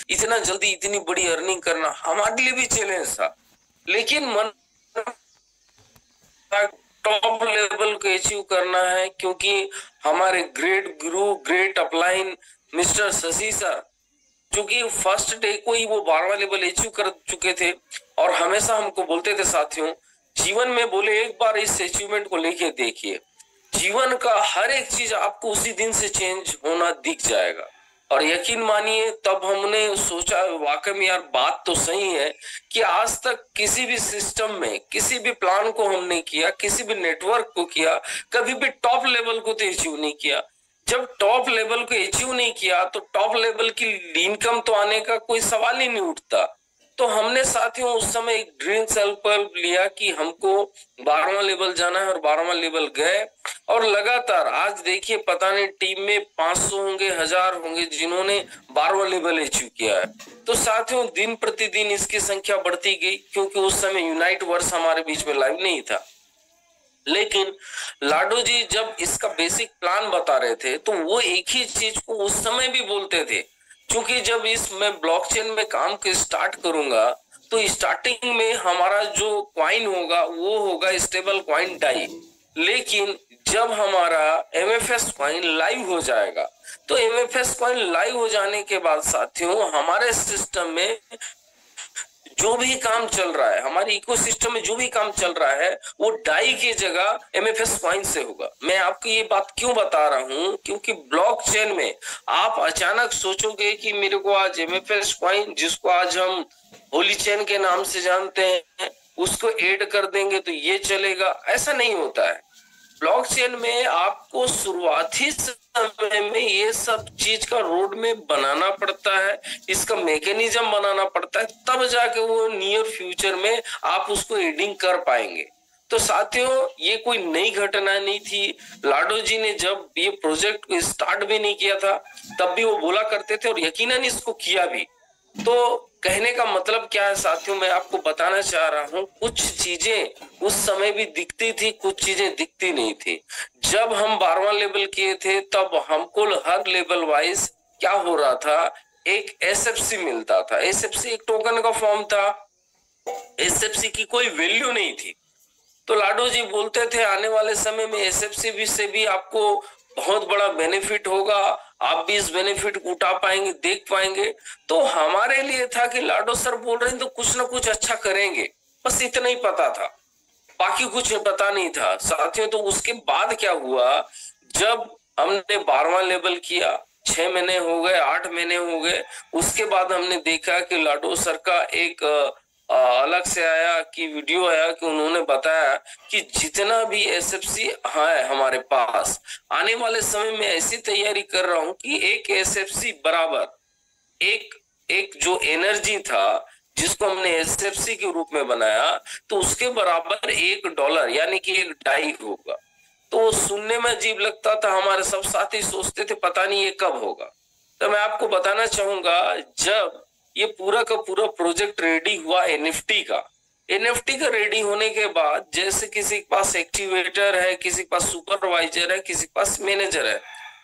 इतना जल्दी इतनी बड़ी अर्निंग करना हमारे लिए भी चैलेंज था, लेकिन मन टॉप लेवल को अचीव करना है, क्योंकि हमारे ग्रेट गुरु, great upline mister Shashi sir, क्योंकि फर्स्ट डे को ही वो 12वां लेवल अचीव कर चुके थे और हमेशा हमको बोलते थे साथियों, जीवन में बोले एक बार इस अचीवमेंट को लेके देखिए, जीवन का हर एक चीज आपको उसी दिन से चेंज होना दिख जाएगा। और यकीन मानिए तब हमने सोचा वाकई में यार बात तो सही है कि आज तक किसी भी सिस्टम में किसी भी प्लान को हमने किया, किसी भी नेटवर्क को किया, कभी भी टॉप लेवल को तो अचीव नहीं किया। जब टॉप लेवल को अचीव नहीं किया तो टॉप लेवल की इनकम तो आने का कोई सवाल ही नहीं उठता। तो हमने साथियों उस समय एक ड्रीम सेल्फ हेल्प लिया कि हमको 12वां लेवल जाना है, और 12वां लेवल गए और लगातार आज देखिए पता नहीं टीम में 500 होंगे, 1000 होंगे जिन्होंने 12वां लेवल अचीव किया है। तो साथियों दिन प्रतिदिन इसकी संख्या बढ़ती गई, क्योंकि उस समय यूनाइट वर्स हमारे बीच में लाइव नहीं था। लेकिन लाडो जी जब इसका बेसिक प्लान बता रहे थे तो वो एक ही चीज को उस समय भी बोलते थे, क्योंकि जब इस मैं ब्लॉकचेन में काम के स्टार्ट करूंगा तो स्टार्टिंग में हमारा जो क्वाइन होगा वो होगा स्टेबल क्वाइन डाई, लेकिन जब हमारा एमएफएस क्वाइन लाइव हो जाएगा तो एमएफएस क्वाइन लाइव हो जाने के बाद साथियों हमारे सिस्टम में जो भी काम चल रहा है, हमारे इकोसिस्टम में जो भी काम चल रहा है वो डाई की जगह एमएफएस क्वाइन से होगा। मैं आपको ये बात क्यों बता रहा हूं, क्योंकि ब्लॉकचेन में आप अचानक सोचोगे कि मेरे को आज एमएफएस क्वाइन, जिसको आज हम होली चेन के नाम से जानते हैं, उसको ऐड कर देंगे तो ये चलेगा, ऐसा नहीं होता है। ब्लॉकचेन में आपको शुरुआती समय में ये सब चीज का रोड मैप बनाना पड़ता है, इसका मैकेनिज्म बनाना पड़ता है, तब जाके वो नियर फ्यूचर में आप उसको एडिंग कर पाएंगे। तो साथियों ये कोई नई घटना नहीं थी। लाडो जी ने जब ये प्रोजेक्ट को स्टार्ट भी नहीं किया था तब भी वो बोला करते थे और यकीनन इसको किया भी। तो कहने का मतलब क्या है साथियों, मैं आपको बताना चाह रहा हूँ कुछ चीजें उस समय भी दिखती थी, कुछ चीजें दिखती नहीं थी। जब हम 12वां लेवल किए थे तब हमको हर लेवल वाइज क्या हो रहा था, एक एसएफसी मिलता था। एसएफसी एक टोकन का फॉर्म था, एसएफसी की कोई वैल्यू नहीं थी। तो लाडो जी बोलते थे आने वाले समय में एसएफसी भी से भी आपको बहुत बड़ा बेनिफिट होगा, आप भी इस बेनिफिट को उठा पाएंगे, देख पाएंगे। तो हमारे लिए था कि लाडो सर बोल रहे हैं तो कुछ ना कुछ अच्छा करेंगे, बस इतना ही पता था, बाकी कुछ पता नहीं था साथियों। तो उसके बाद क्या हुआ, जब हमने 12वां लेवल किया, 6 महीने हो गए, 8 महीने हो गए, उसके बाद हमने देखा कि लाडो सर का एक अलग से आया कि वीडियो आया कि उन्होंने बताया कि जितना भी एसएफसी है हमारे पास, आने वाले समय में ऐसी तैयारी कर रहा हूं कि एक एसएफसी बराबर एक एक जो एनर्जी था जिसको हमने एसएफसी के रूप में बनाया, तो उसके बराबर $1 यानी कि एक डाई होगा। तो सुनने में अजीब लगता था, हमारे सब साथी सोचते थे पता नहीं ये कब होगा। तो मैं आपको बताना चाहूंगा जब ये पूरा का पूरा प्रोजेक्ट रेडी हुआ एनएफटी का रेडी होने के बाद, जैसे किसी के पास एक्टिवेटर है, किसी के पास सुपरवाइजर है, किसी के पास मैनेजर है,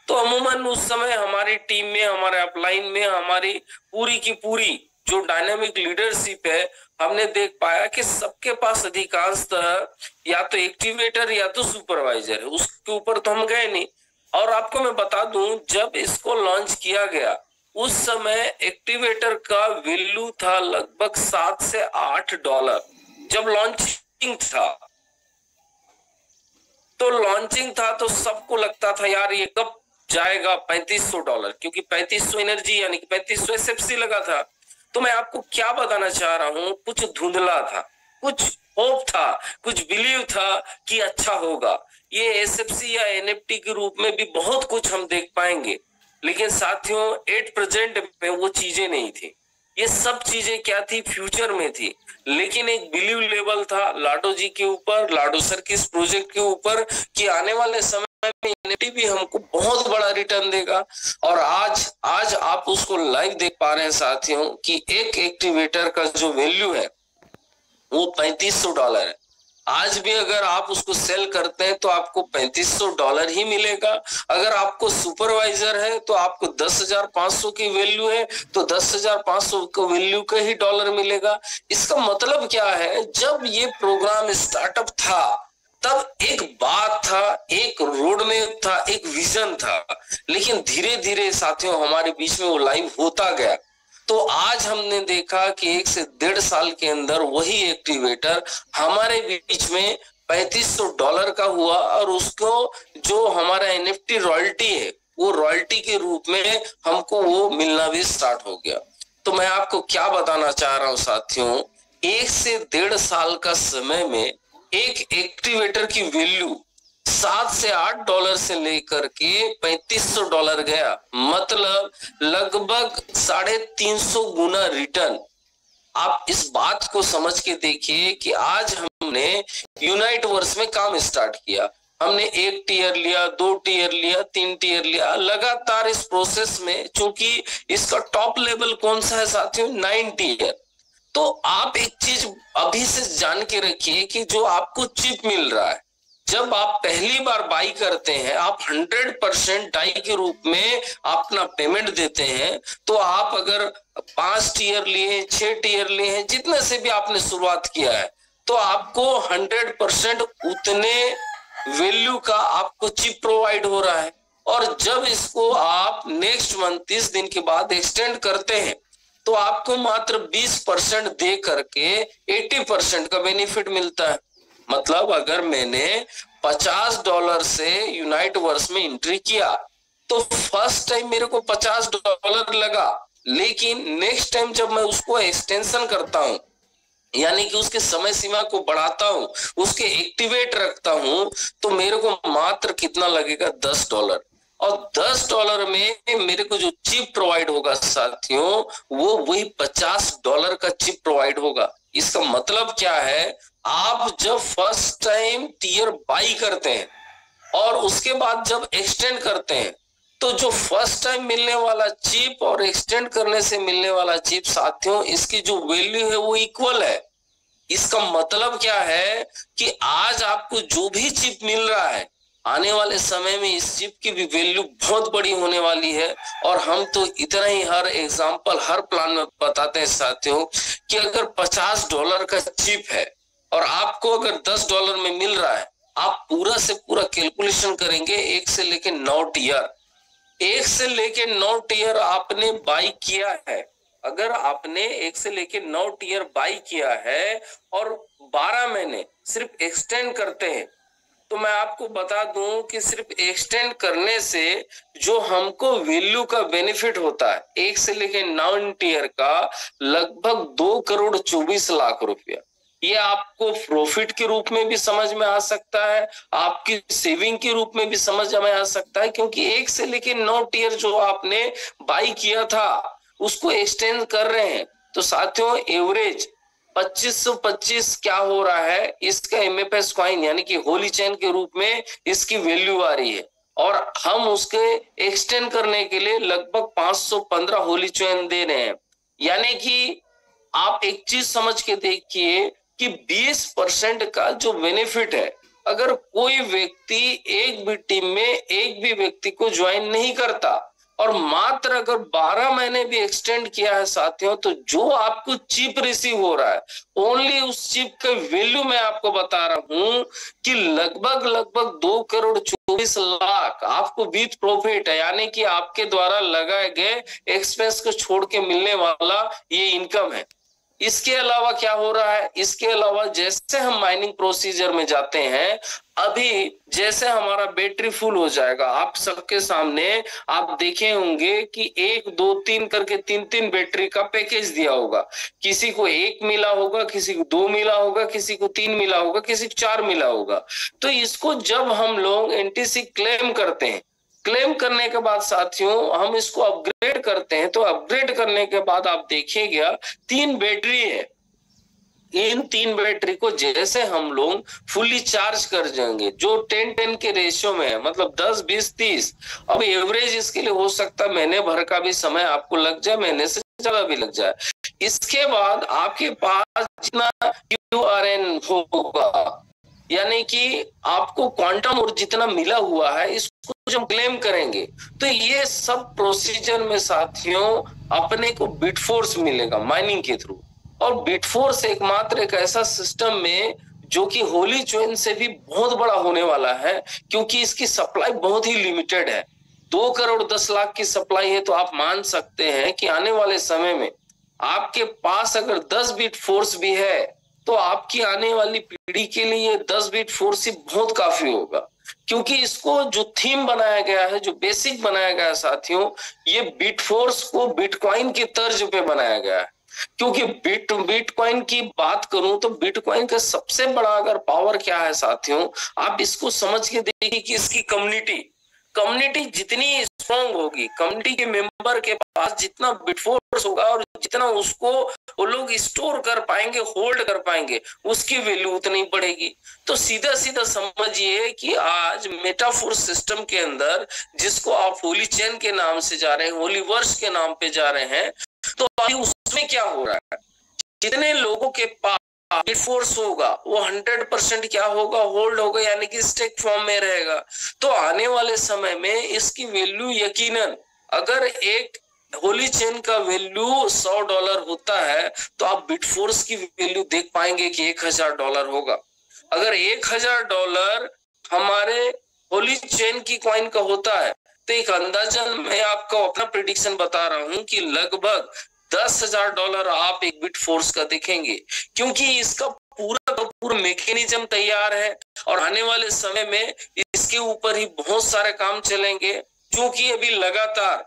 तो अमूमन उस समय हमारी टीम में, हमारे अपलाइन में, हमारी पूरी की पूरी जो डायनामिक लीडरशिप है, हमने देख पाया कि सबके पास अधिकांशतः या तो एक्टिवेटर या तो सुपरवाइजर है, उसके ऊपर तो हम गए नहीं। और आपको मैं बता दूं जब इसको लॉन्च किया गया उस समय एक्टिवेटर का वैल्यू था लगभग $7 से $8 जब लॉन्चिंग था। तो लॉन्चिंग था तो सबको लगता था यार ये कब जाएगा $3500, क्योंकि 3500 एनर्जी यानी कि 3500 एसएफसी लगा था। तो मैं आपको क्या बताना चाह रहा हूं, कुछ धुंधला था, कुछ होप था, कुछ बिलीव था कि अच्छा होगा, ये एसएफसी या एनएफटी के रूप में भी बहुत कुछ हम देख पाएंगे। लेकिन साथियों एट प्रेजेंट में वो चीजें नहीं थी, ये सब चीजें क्या थी, फ्यूचर में थी। लेकिन एक बिलीव लेवल था लाडो जी के ऊपर, लाडो सर के इस प्रोजेक्ट के ऊपर कि आने वाले समय में एनएफटी भी हमको बहुत बड़ा रिटर्न देगा। और आज आप उसको लाइव देख पा रहे हैं साथियों कि एक एक्टिवेटर का जो वैल्यू है वो $3500 है। आज भी अगर आप उसको सेल करते हैं तो आपको $3500 ही मिलेगा। अगर आपको सुपरवाइजर है तो आपको 10,500 की वैल्यू है तो 10,500 को वैल्यू का ही डॉलर मिलेगा। इसका मतलब क्या है, जब ये प्रोग्राम स्टार्टअप था तब एक बात था, एक रोड मैप था, एक विजन था, लेकिन धीरे धीरे साथियों हमारे बीच में वो लाइव होता गया। तो आज हमने देखा कि 1 से 1.5 साल के अंदर वही एक्टिवेटर हमारे बीच में $3500 का हुआ और उसको जो हमारा एनएफटी रॉयल्टी है वो रॉयल्टी के रूप में हमको वो मिलना भी स्टार्ट हो गया। तो मैं आपको क्या बताना चाह रहा हूं साथियों, 1 से 1.5 साल का समय में एक एक्टिवेटर की वैल्यू $7 से 8 से लेकर के $3500 गया, मतलब लगभग 350 गुना रिटर्न। आप इस बात को समझ के देखिए कि आज हमने यूनाइटवर्स में काम स्टार्ट किया। हमने 1 टीयर लिया, 2 टीयर लिया, 3 टीयर लिया, लगातार इस प्रोसेस में, चूंकि इसका टॉप लेवल कौन सा है साथियों, 9 टीयर। तो आप एक चीज अभी से जान के रखिए कि जो आपको चिप मिल रहा है, जब आप पहली बार बाई करते हैं, आप 100% डाई के रूप में अपना पेमेंट देते हैं। तो आप अगर 5 टीयर लिए, 6 टीयर लिए हैं, जितने से भी आपने शुरुआत किया है, तो आपको 100% उतने वैल्यू का आपको चिप प्रोवाइड हो रहा है। और जब इसको आप नेक्स्ट मंथ 30 दिन के बाद एक्सटेंड करते हैं तो आपको मात्र 20% दे करके 80% का बेनिफिट मिलता है। मतलब अगर मैंने $50 से यूनाइटवर्स में एंट्री किया तो फर्स्ट टाइम मेरे को $50 लगा, लेकिन नेक्स्ट टाइम जब मैं उसको एक्सटेंशन करता हूं, यानी कि उसके समय सीमा को बढ़ाता हूं, उसके एक्टिवेट रखता हूं, तो मेरे को मात्र कितना लगेगा, $10। और $10 में मेरे को जो चिप प्रोवाइड होगा साथियों, वो वही $50 का चिप प्रोवाइड होगा। इसका मतलब क्या है, आप जब फर्स्ट टाइम टीयर बाई करते हैं और उसके बाद जब एक्सटेंड करते हैं, तो जो फर्स्ट टाइम मिलने वाला चिप और एक्सटेंड करने से मिलने वाला चिप साथियों, इसकी जो वैल्यू है वो इक्वल है। इसका मतलब क्या है कि आज आपको जो भी चिप मिल रहा है, आने वाले समय में इस चिप की भी वैल्यू बहुत बड़ी होने वाली है। और हम तो इतना ही हर एग्जांपल, हर प्लान में बताते हैं साथियों कि अगर $50 का चिप है और आपको अगर $10 में मिल रहा है, आप पूरा से पूरा कैलकुलेशन करेंगे 1 से लेके 9 टीयर, 1 से लेके 9 टीयर आपने बाई किया है। अगर आपने 1 से लेके 9 टीयर बाई किया है और 12 महीने सिर्फ एक्सटेंड करते हैं, तो मैं आपको बता दूं कि सिर्फ एक्सटेंड करने से जो हमको वैल्यू का बेनिफिट होता है 1 से लेके 9 टीयर का, लगभग 2,24,00,000 रुपया। ये आपको प्रॉफिट के रूप में भी समझ में आ सकता है, आपकी सेविंग के रूप में भी समझ में आ सकता है, क्योंकि 1 से लेके 9 टीयर जो आपने बाई किया था उसको एक्सटेंड कर रहे हैं। तो साथियों एवरेज 2525 क्या हो रहा है, इसका एमएफएस कॉइन यानी कि होली चेन के रूप में इसकी वैल्यू आ रही है, और हम उसके एक्सटेंड करने के लिए लगभग 515 होली चेन दे रहे हैं। यानी कि आप एक चीज समझ के देखिए कि 20% का जो बेनिफिट है, अगर कोई व्यक्ति एक भी टीम में एक भी व्यक्ति को ज्वाइन नहीं करता और मात्र अगर 12 महीने भी एक्सटेंड किया है साथियों, तो जो आपको चिप रिसीव हो रहा है, ओनली उस चिप का वैल्यू मैं आपको बता रहा हूं कि लगभग 2,24,00,000 आपको विथ प्रॉफिट है, यानी कि आपके द्वारा लगाए गए एक्सपेंस को छोड़ के मिलने वाला ये इनकम है। इसके अलावा क्या हो रहा है, इसके अलावा जैसे हम माइनिंग प्रोसीजर में जाते हैं, अभी जैसे हमारा बैटरी फुल हो जाएगा, आप सबके सामने आप देखे होंगे कि 1 2 3 करके 3 बैटरी का पैकेज दिया होगा। किसी को 1 मिला होगा, किसी को 2 मिला होगा, किसी को 3 मिला होगा, किसी को 4 मिला होगा। तो इसको जब हम लोग एनटीसी क्लेम करते हैं, क्लेम करने के बाद साथियों हम इसको अपग्रेड करते हैं, तो अपग्रेड करने के बाद आप देखिएगा 3 बैटरी है। इन 3 बैटरी को जैसे हम लोग फुली चार्ज कर जाएंगे, जो 10-10 के रेशियो में है, मतलब 10 20 30। अब एवरेज इसके लिए हो सकता है महीने भर का भी समय आपको लग जाए, महीने से ज्यादा भी लग जाए। इसके बाद आपके पास जितना QRN होगा यानी कि आपको क्वांटम और जितना मिला हुआ है इसको जब क्लेम करेंगे तो ये सब प्रोसीजर में साथियों अपने को बिट फोर्स मिलेगा माइनिंग के थ्रू। और बिट फोर्स एकमात्र एक ऐसा सिस्टम में जो कि होली चोइन से भी बहुत बड़ा होने वाला है, क्योंकि इसकी सप्लाई बहुत ही लिमिटेड है। 2 करोड़ 10 लाख की सप्लाई है, तो आप मान सकते हैं कि आने वाले समय में आपके पास अगर 10 बिट फोर्स भी है तो आपकी आने वाली पीढ़ी के लिए 10 बिट फोर्स ही बहुत काफी होगा। क्योंकि इसको जो थीम बनाया गया है, जो बेसिक बनाया गया है साथियों, ये बिट फोर्स को बिटकॉइन की तर्ज पे बनाया गया है। क्योंकि बिटकॉइन की बात करूं तो बिटकॉइन का सबसे बड़ा अगर पावर क्या है साथियों, आप इसको समझ के देखिए कि इसकी कम्युनिटी जितनी स्ट्रॉन्ग होगी, कम्युनिटी के मेंबर के पास जितना बिटफोर्स होगा और जितना उसको वो लोग स्टोर कर पाएंगे, होल्ड कर पाएंगे, उसकी वैल्यू उतनी बढ़ेगी। तो सीधा सीधा समझिए कि आज मेटाफोर्स सिस्टम के अंदर, जिसको आप होली चेन के नाम से जा रहे हैं, होली वर्ष के नाम पे जा रहे हैं, तो अभी उसमें क्या हो रहा है, जितने लोगों के पास बिट फोर्स होगा वो 100% क्या होगा, होल्ड होगा, यानी कि स्टेक फॉर्म में रहेगा। तो आने वाले समय में इसकी वैल्यू यकीनन, अगर एक होली चेन का वैल्यू $100 होता है तो आप बिट फोर्स की वैल्यू देख पाएंगे कि $1000 होगा। अगर $1000 हमारे होली चेन की कॉइन का होता है तो एक अंदाजन मैं आपको अपना प्रिडिक्शन बता रहा हूं कि लगभग $10,000 आप एक बिट फोर्स का देखेंगे, क्योंकि इसका पूरा का पूरा मैकेनिज्म तैयार है और आने वाले समय में इसके ऊपर ही बहुत सारे काम चलेंगे। क्योंकि अभी लगातार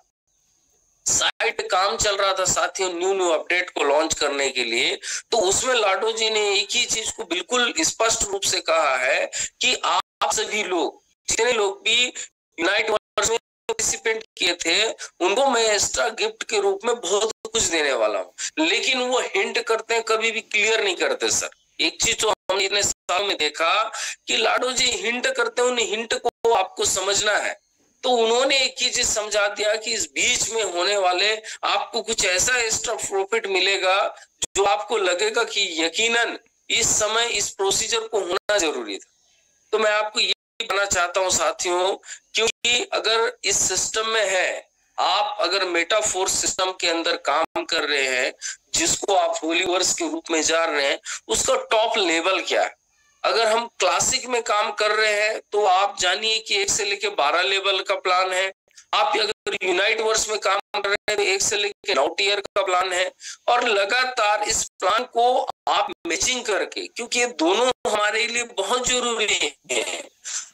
साइट पे काम चल रहा था साथियों न्यू अपडेट को लॉन्च करने के लिए, तो उसमें लाडो जी ने एक ही चीज को बिल्कुल स्पष्ट रूप से कहा है कि आप सभी लोग, जितने लोग भी यूनाइट वर्स में पार्टिसिपेंट किए थे, उनको मैं एक्स्ट्रा गिफ्ट के रूप में बहुत कुछ देने वाला हूँ। लेकिन वो हिंट करते हैं, कभी भी क्लियर नहीं करते सर। एक चीज तो हमने इतने साल में देखा कि लाडो जी हिंट करते हैं, उन हिंट को आपको समझना है। तो उन्होंने एक ही चीज समझा दिया कि इस बीच में होने वाले आपको कुछ ऐसा एक्स्ट्रा प्रॉफिट मिलेगा जो आपको लगेगा कि यकीनन इस समय इस प्रोसीजर को होना जरूरी था। तो मैं आपको ये बताना चाहता हूं साथियों, क्योंकि अगर इस सिस्टम में है, आप अगर मेटाफोर्स सिस्टम के अंदर काम कर रहे हैं, जिसको आप होलीवर्स के रूप में जान रहे हैं, उसका टॉप लेवल क्या है। अगर हम क्लासिक में काम कर रहे हैं तो आप जानिए कि 1 से लेके 12 लेवल का प्लान है। आप अगर यूनाइट वर्स में काम कर रहे हैं तो 1 से लेके 9 टीयर का प्लान है। और लगातार इस प्लान को आप मैचिंग करके, क्योंकि ये दोनों हमारे लिए बहुत जरूरी है।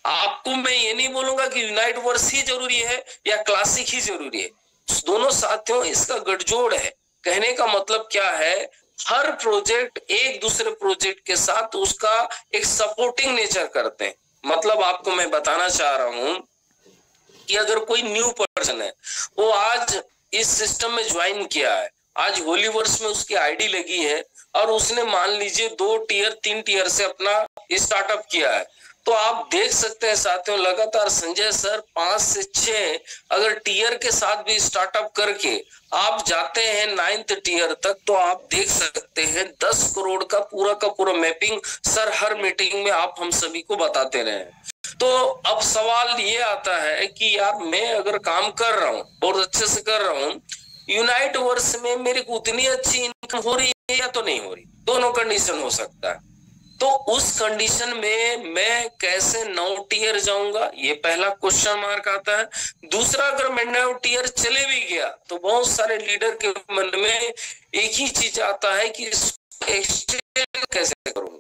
आपको मैं ये नहीं बोलूंगा कि यूनाइट वर्स ही जरूरी है या क्लासिक ही जरूरी है, दोनों साथियों इसका गठजोड़ है। कहने का मतलब क्या है, हर प्रोजेक्ट एक दूसरे प्रोजेक्ट के साथ उसका एक सपोर्टिंग नेचर करते हैं। मतलब आपको मैं बताना चाह रहा हूं कि अगर कोई न्यू पर्सन है, वो आज इस सिस्टम में ज्वाइन किया है, आज होलीवर्स में उसकी आईडी लगी है और उसने मान लीजिए 2 टीयर 3 टीयर से अपना स्टार्टअप किया है, तो आप देख सकते हैं साथियों लगातार संजय सर 5 से 6 अगर टीयर के साथ भी स्टार्टअप करके आप जाते हैं 9th टीयर तक, तो आप देख सकते हैं 10 करोड़ का पूरा मैपिंग सर हर मीटिंग में आप हम सभी को बताते रहे। तो अब सवाल ये आता है कि यार मैं अगर काम कर रहा हूँ, बहुत अच्छे से कर रहा हूँ, यूनाइट वर्स में मेरे को उतनी अच्छी इनकम हो रही है या तो नहीं हो रही, दोनों कंडीशन हो सकता है। तो उस कंडीशन में मैं कैसे 9 टीयर जाऊंगा, ये पहला क्वेश्चन मार्क आता है। दूसरा, अगर मैं 9 टीयर चले भी गया तो बहुत सारे लीडर के मन में एक ही चीज आता है कि एक्सटेंड कैसे करूंगा।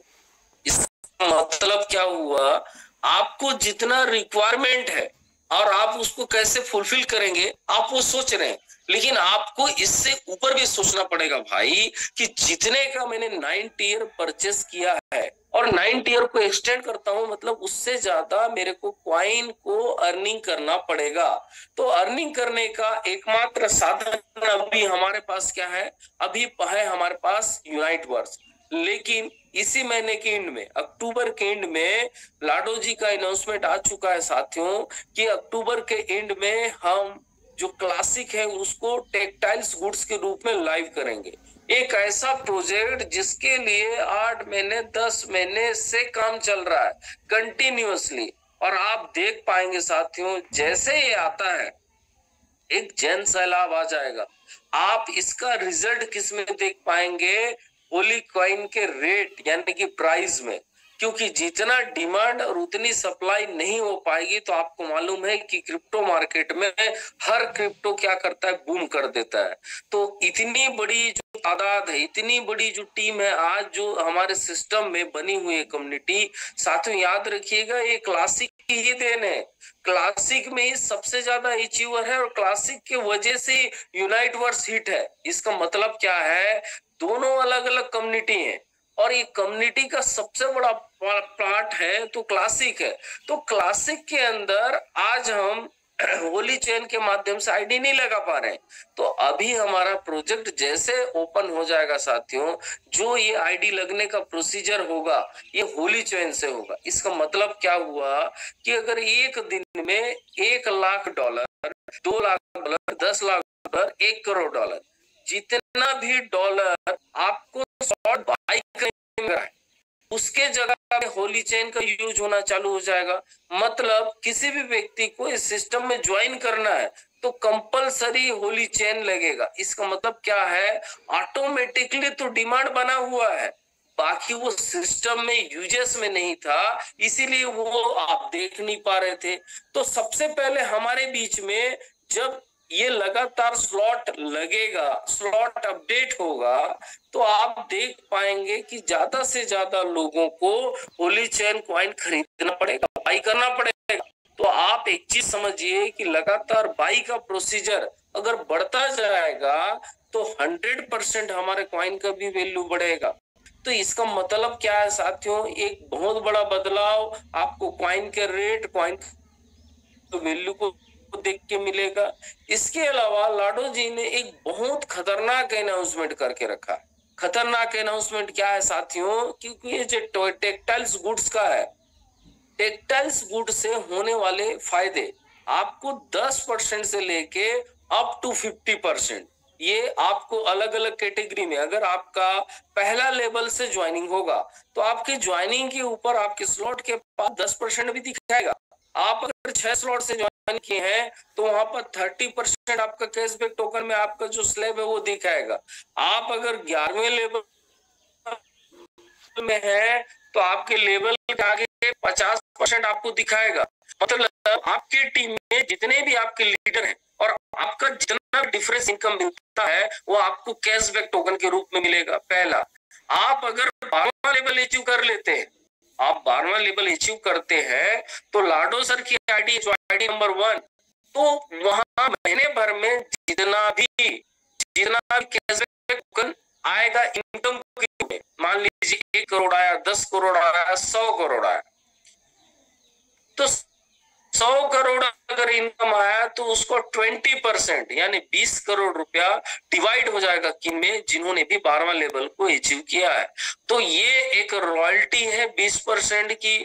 इसका मतलब क्या हुआ, आपको जितना रिक्वायरमेंट है और आप उसको कैसे फुलफिल करेंगे आप वो सोच रहे हैं, लेकिन आपको इससे ऊपर भी सोचना पड़ेगा भाई कि जितने का मैंने 9 टीयर परचेस किया है और 9 टीयर को एक्सटेंड करता हूं, मतलब उससे ज्यादा मेरे को कॉइन को अर्निंग करना पड़ेगा। तो अर्निंग करने का एकमात्र साधन अभी हमारे पास क्या है, अभी है हमारे पास यूनाइट वर्स। लेकिन इसी महीने के एंड में, अक्टूबर के एंड में लाडो जी का अनाउंसमेंट आ चुका है साथियों कि अक्टूबर के एंड में हम जो क्लासिक है उसको टेक्सटाइल्स गुड्स के रूप में लाइव करेंगे। एक ऐसा प्रोजेक्ट जिसके लिए 8 महीने 10 महीने से काम चल रहा है कंटिन्यूअसली, और आप देख पाएंगे साथियों जैसे ये आता है एक जन सैलाब आ जाएगा। आप इसका रिजल्ट किस में देख पाएंगे? होली कॉइन के रेट यानी कि प्राइस में, क्योंकि जितना डिमांड और उतनी सप्लाई नहीं हो पाएगी तो आपको मालूम है कि क्रिप्टो मार्केट में हर क्रिप्टो क्या करता है, बूम कर देता है। तो इतनी बड़ी जो तादाद है, इतनी बड़ी जो टीम है आज जो हमारे सिस्टम में बनी हुई है कम्युनिटी, साथियों याद रखिएगा ये क्लासिक की ही देन है। क्लासिक में ही सबसे ज्यादा अचीवर है और क्लासिक के वजह से यूनाइट वर्स हिट है। इसका मतलब क्या है, दोनों अलग अलग कम्युनिटी हैं और ये कम्युनिटी का सबसे बड़ा पार्ट है तो क्लासिक है। तो क्लासिक के अंदर आज हम होली चेन के माध्यम से आईडी नहीं लगा पा रहे हैं, तो अभी हमारा प्रोजेक्ट जैसे ओपन हो जाएगा साथियों, जो ये आईडी लगने का प्रोसीजर होगा ये होली चेन से होगा। इसका मतलब क्या हुआ कि अगर एक दिन में $1,00,000, $2,00,000, $10,00,000, $1,00,00,000, जितना भी डॉलर आपको शॉर्ट बाई करने में उसके जगह में होली चेन का यूज होना चालू हो जाएगा। मतलब किसी भी व्यक्ति को इस सिस्टम में ज्वाइन करना है तो कंपलसरी होली चेन लगेगा। इसका मतलब क्या है, ऑटोमेटिकली तो डिमांड बना हुआ है, बाकी वो सिस्टम में यूजेस में नहीं था, इसीलिए वो आप देख नहीं पा रहे थे। तो सबसे पहले हमारे बीच में जब ये लगातार स्लॉट लगेगा, स्लॉट अपडेट होगा, तो आप देख पाएंगे कि ज्यादा से ज्यादा लोगों को होली चेन कॉइन खरीदना पड़ेगा, बाई करना पड़ेगा। तो आप एक चीज समझिए कि लगातार बाई का प्रोसीजर अगर बढ़ता जाएगा तो 100% हमारे कॉइन का भी वैल्यू बढ़ेगा। तो इसका मतलब क्या है साथियों, एक बहुत बड़ा बदलाव आपको कॉइन के रेट, कॉइन वैल्यू को देख के मिलेगा। इसके अलावा लाडो जी ने एक बहुत खतरनाक अनाउंसमेंट करके रखा। खतरनाक अनाउंसमेंट क्या है साथियों, क्योंकि ये जो टेक्सटाइल्स गुड्स का है, टेक्सटाइल्स गुड से होने वाले फायदे आपको 10% से लेके अप टू 50%, ये आपको अलग अलग कैटेगरी में, अगर आपका पहला लेवल से ज्वाइनिंग होगा तो आपके ज्वाइनिंग के ऊपर आपके स्लॉट के पास 10% भी दिखाएगा। आप अगर 6 स्लॉट से ज्वाइन किए हैं तो वहां पर 30% आपका कैशबैक टोकन में आपका जो स्लैब है वो दिखाएगा। आप अगर 11वें लेवल में है तो आपके लेवल के आगे 50% आपको दिखाएगा। मतलब आपकी टीम में जितने भी आपके लीडर हैं और आपका जितना डिफरेंस इनकम मिलता है वो आपको कैशबैक टोकन के रूप में मिलेगा। पहला, आप अगर 12वां लेवल अचीव कर लेते हैं, आप 12वां लेवल अचीव करते हैं तो लाडो सर की आईडी जो आईडी नंबर 1, तो वहां महीने भर में जितना भी कैशबैक टोकन आएगा इनकम के, मान लीजिए 1 करोड़ आया, 10 करोड़ आया, 100 करोड़ आया, तो 100 करोड़ अगर इनकम आया तो उसको 20% यानी 20 करोड़ रुपया डिवाइड हो जाएगा किन में, जिन्होंने भी 12वां लेवल को अचीव किया है। तो ये एक रॉयल्टी है 20% की,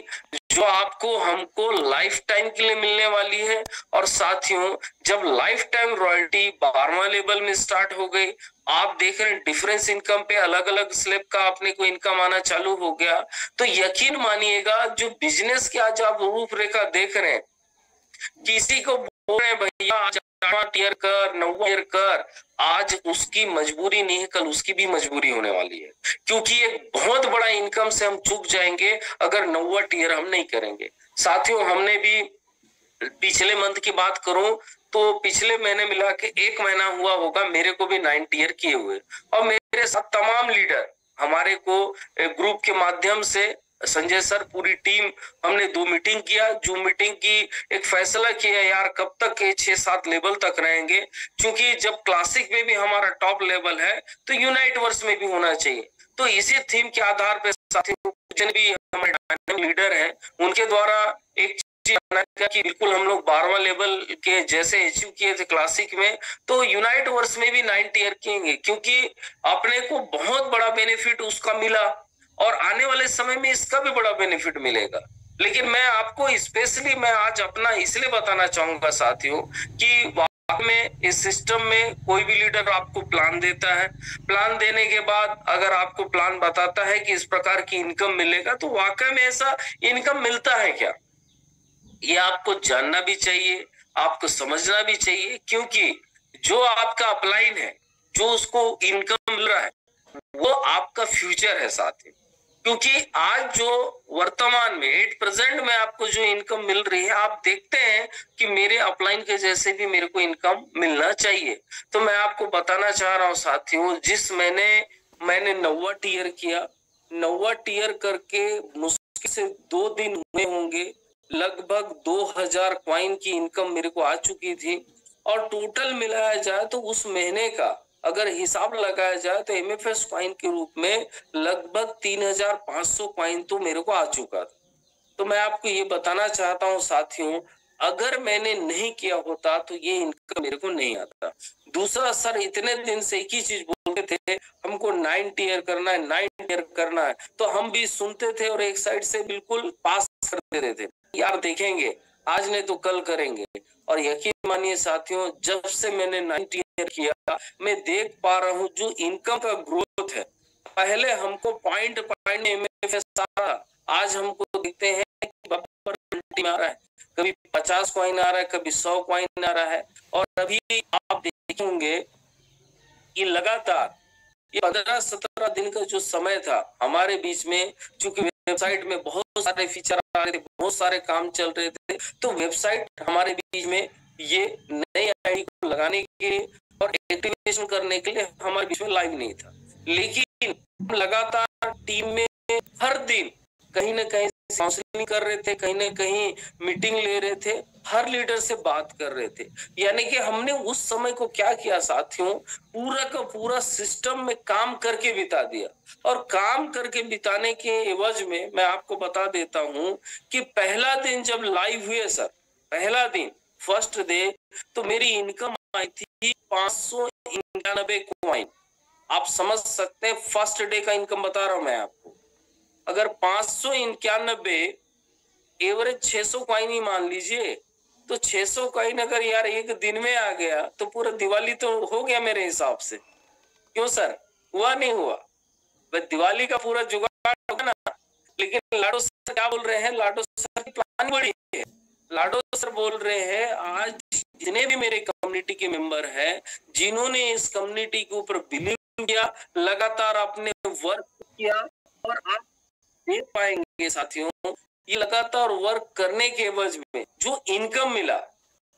जो आपको हमको लाइफ टाइम के लिए मिलने वाली है। और साथियों जब लाइफ टाइम रॉयल्टी 12वां लेवल में स्टार्ट हो गई, आप देख रहे हैं डिफरेंस इनकम पे अलग अलग स्लैब का अपने को इनकम आना चालू हो गया, तो यकीन मानिएगा जो बिजनेस की आज आप रूपरेखा देख रहे हैं, किसी को बोल रहे हैं भैया आज 8वां टियर कर, 9वां टियर कर, आज उसकी मजबूरी नहीं है, कल उसकी भी मजबूरी होने वाली है, क्योंकि एक बहुत बड़ा इनकम से हम चूक जाएंगे अगर 9वां टियर हम नहीं करेंगे। साथियों हमने भी पिछले मंथ की बात करूं तो पिछले महीने मिला के 1 महीना हुआ होगा मेरे को भी 9 टियर किए हुए, और मेरे साथ तमाम लीडर हमारे को ग्रुप के माध्यम से संजय सर पूरी टीम हमने 2 मीटिंग किया। जो मीटिंग की एक फैसला किया यार कब तक के 6-7 लेवल तक रहेंगे, क्योंकि जब क्लासिक में भी हमारा टॉप लेवल है तो यूनाइट वर्स में भी होना चाहिए। तो इसी थीम के आधार पर साथियों जिन भी हमारे लीडर हैं उनके द्वारा एक कि बिल्कुल हम लोग 12वां लेवल के जैसे अचीव किए थे क्लासिक में, तो यूनाइट वर्स में भी 9 टियर किएंगे, क्योंकि अपने को बहुत बड़ा बेनिफिट उसका मिला और आने वाले समय में इसका भी बड़ा बेनिफिट मिलेगा। लेकिन मैं आपको स्पेशली मैं आज अपना इसलिए बताना चाहूंगा साथियों कि में इस सिस्टम में कोई भी लीडर आपको प्लान देता है, प्लान देने के बाद अगर आपको प्लान बताता है कि इस प्रकार की इनकम मिलेगा, तो वाकई में ऐसा इनकम मिलता है क्या, ये आपको जानना भी चाहिए, आपको समझना भी चाहिए। क्योंकि जो आपका अपलाइन है, जो उसको इनकम मिल रहा है, वो आपका फ्यूचर है साथी। क्योंकि आज जो वर्तमान में एट प्रेजेंट में आपको जो इनकम मिल रही है, आप देखते हैं कि मेरे अपलाइन के जैसे भी मेरे को इनकम मिलना चाहिए। तो मैं आपको बताना चाह रहा हूं साथियों, जिस मैंने 9वां टीयर किया, 9वां टीयर करके मुश्किल से 2 दिन हुए होंगे, लगभग 2000 कॉइन की इनकम मेरे को आ चुकी थी। और टोटल मिलाया जाए तो उस महीने का अगर हिसाब लगाया जाए तो एमएफएस कॉइन के रूप में लगभग 3500 कॉइन तो मेरे को आ चुका था। तो मैं आपको ये बताना चाहता हूँ साथियों, अगर मैंने नहीं किया होता तो ये इनकम मेरे को नहीं आता। दूसरा, सर इतने दिन से एक ही चीज बोलते थे, हमको 9 टीयर करना है, 9 टीयर करना है, तो हम भी सुनते थे और एक साइड से बिल्कुल पास कर देते थे, यार देखेंगे आज नहीं तो कल करेंगे। और यकीन मानिए साथियों, जब से मैंने 9 टीयर किया, मैं देख पा रहा हूँ जो इनकम का ग्रोथ है। पहले हमको पॉइंट पॉइंट एमएफएस आ रहा, आज हमको देखते हैं कि बम्पर में आ रहा है, कभी 50 कॉइन आ रहा है, कभी 100 कॉइन आ रहा है। और अभी आप देखेंगे कि लगातार ये 15-17 दिन का जो समय था हमारे बीच में, चूंकि वेबसाइट में बहुत सारे फीचर आ रहे थे, बहुत सारे काम चल रहे थे, तो वेबसाइट हमारे बीच में ये नई आईडी को लगाने के और एक्टिवेशन करने के लिए हमारे बीच में लाइव नहीं था। लेकिन हम लगातार टीम में हर दिन कहीं ना कहीं काउंसलिंग कर रहे थे, कहीं ना कहीं मीटिंग ले रहे थे, हर लीडर से बात कर रहे थे। यानी कि हमने उस समय को क्या किया साथियों, पूरा का पूरा सिस्टम में काम करके बिता दिया। और काम करके बिताने के एवज में मैं आपको बता देता हूं कि पहला दिन जब लाइव हुए सर, पहला दिन फर्स्ट डे, तो मेरी इनकम आई थी 591 कॉइन। आप समझ सकते हैं, फर्स्ट डे का इनकम बता रहा हूं मैं आपको। अगर 591 एवरेज 600 कॉइन ही मान लीजिए, तो 600 कॉइन अगर यार एक दिन में आ गया तो पूरा दिवाली तो हो गया मेरे हिसाब से। क्यों सर, हुआ नहीं हुआ? बस दिवाली का पूरा जुगाड़ होगा ना। लेकिन लाडो सर क्या बोल रहे हैं, लाडो सर की प्लान बड़ी है। लाडो सर बोल रहे हैं आज जितने भी मेरे कम्युनिटी के मेंबर हैं, जिन्होंने इस कम्युनिटी के ऊपर बिलीव किया, लगातार अपने वर्क किया, और आप देख पाएंगे साथियों, ये लगातार वर्क करने के एवज में जो इनकम मिला,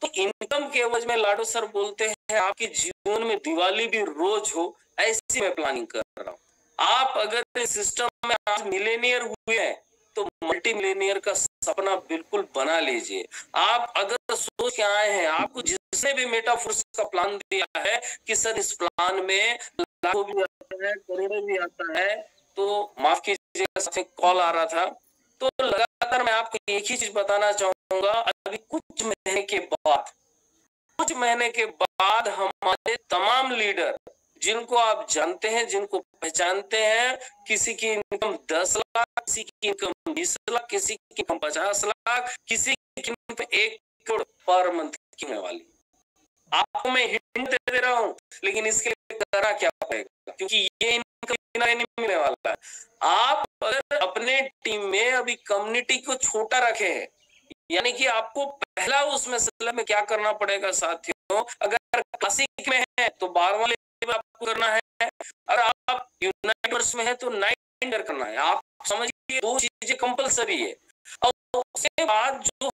तो इनकम के एवज में लाडो सर बोलते हैं आपके जीवन में दिवाली भी रोज हो, ऐसी मैं प्लानिंग कर रहा हूँ। आप अगर इस सिस्टम में आज मिलेनियर हुए हैं तो मल्टी मिलेनियर का सपना बिल्कुल बना लीजिए। आप अगर सोच के आए हैं, आपको जिसने भी मेटाफोर्स का प्लान दिया है कि सर इस प्लान में लाखों भी आता है, करोड़ों भी आता है, तो माफ कीजिएगा कॉल आ रहा था। तो लगातार मैं आपको एक ही चीज बताना चाहूंगा, अभी कुछ महीने के बाद हमारे तमाम लीडर जिनको आप जानते हैं, जिनको पहचानते हैं, किसी की इनकम 10 लाख, किसी की इनकम 20 लाख, किसी की इनकम 50 लाख, किसी की इनकम 1 करोड़ पर मंथ की होने वाली। आपको मैं हिंट दे रहा हूं, लेकिन इसके लिए करना क्या पड़ेगा, क्योंकि ये इनकम नहीं मिलने वाला है। आप अगर अपने टीम में अभी कम्युनिटी को छोटा रखे हैं, यानी कि आपको पहला उस मसले में क्या करना पड़ेगा साथियों, अगर क्लासिक में है तो 12वां लेवल आपको करना है, अगर आप यूनाइटर्स में है तो 9 करना है। आप समझिए, 2 चीजें कंपलसरी है। और उसके बाद जो